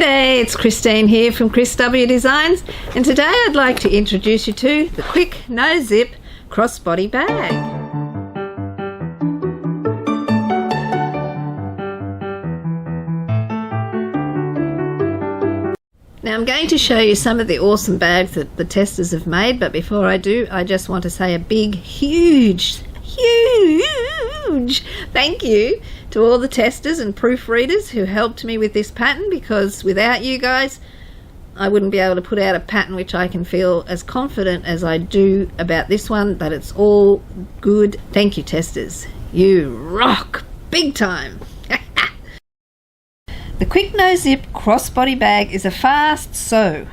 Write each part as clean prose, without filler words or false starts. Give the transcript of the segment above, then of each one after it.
G'day, it's Christine here from ChrisW Designs, and today I'd like to introduce you to the quick no-zip crossbody bag. Now I'm going to show you some of the awesome bags that the testers have made, but before I do, I just want to say a big, huge thank you to all the testers and proofreaders who helped me with this pattern, because without you guys I wouldn't be able to put out a pattern which I can feel as confident as I do about this one, that it's all good. Thank you, testers. You rock big time. The quick no-zip crossbody bag is a fast sew.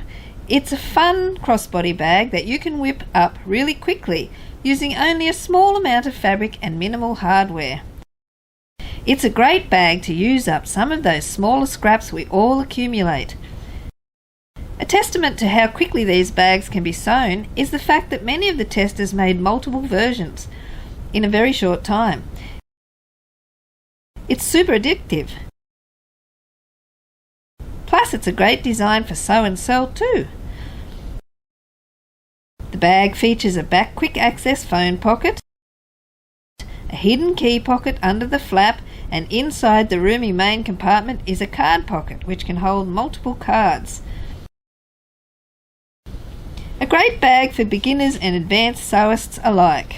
It's a fun crossbody bag that you can whip up really quickly using only a small amount of fabric and minimal hardware. It's a great bag to use up some of those smaller scraps we all accumulate. A testament to how quickly these bags can be sewn is the fact that many of the testers made multiple versions in a very short time. It's super addictive. Plus, it's a great design for sew and sell too. The bag features a back quick access phone pocket, a hidden key pocket under the flap, and inside the roomy main compartment is a card pocket which can hold multiple cards. A great bag for beginners and advanced sewists alike.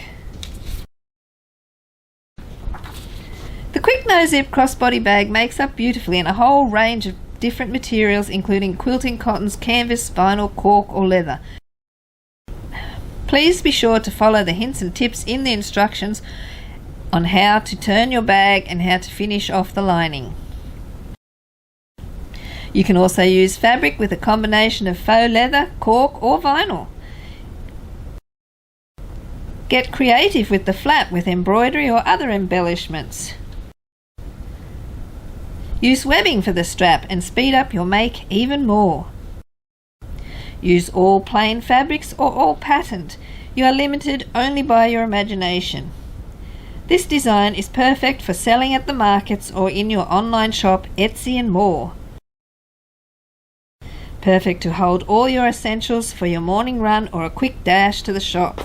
The quick no-zip crossbody bag makes up beautifully in a whole range of different materials, including quilting cottons, canvas, vinyl, cork or leather. Please be sure to follow the hints and tips in the instructions on how to turn your bag and how to finish off the lining. You can also use fabric with a combination of faux leather, cork or vinyl. Get creative with the flap with embroidery or other embellishments. Use webbing for the strap and speed up your make even more. Use all plain fabrics or all patterned. You are limited only by your imagination. This design is perfect for selling at the markets or in your online shop, Etsy and more. Perfect to hold all your essentials for your morning run or a quick dash to the shop.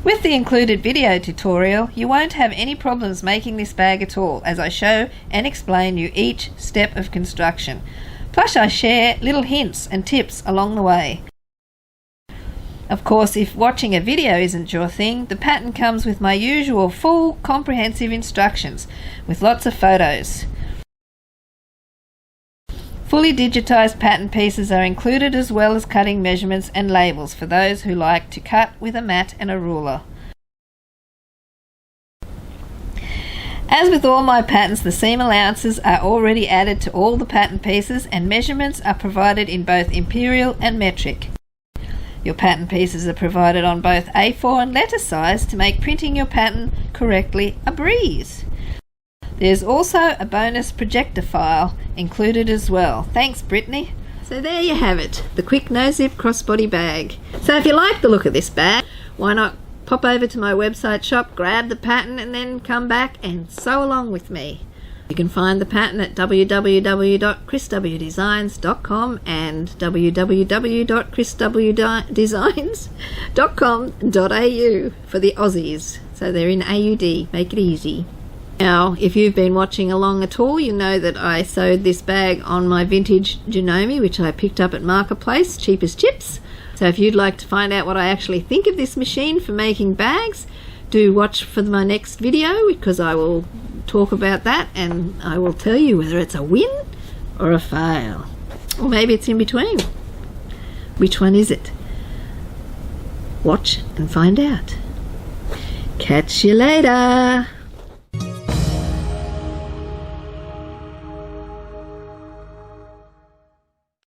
With the included video tutorial, you won't have any problems making this bag at all, as I show and explain you each step of construction. Plus I share little hints and tips along the way. Of course, if watching a video isn't your thing, the pattern comes with my usual full comprehensive instructions with lots of photos. Fully digitized pattern pieces are included, as well as cutting measurements and labels for those who like to cut with a mat and a ruler. As with all my patterns, the seam allowances are already added to all the pattern pieces, and measurements are provided in both imperial and metric. Your pattern pieces are provided on both A4 and letter size to make printing your pattern correctly a breeze. There's also a bonus projector file included as well. Thanks, Brittany. So there you have it, the quick no-zip crossbody bag. So if you like the look of this bag, why not pop over to my website shop, grab the pattern and then come back and sew along with me. You can find the pattern at www.chriswdesigns.com and www.chriswdesigns.com.au for the Aussies. So they're in AUD, make it easy. Now, if you've been watching along at all, you know that I sewed this bag on my vintage Janome, which I picked up at Marketplace, cheap as chips. So if you'd like to find out what I actually think of this machine for making bags, do watch for my next video, because I will talk about that and I will tell you whether it's a win or a fail. Or maybe it's in between. Which one is it? Watch and find out. Catch you later.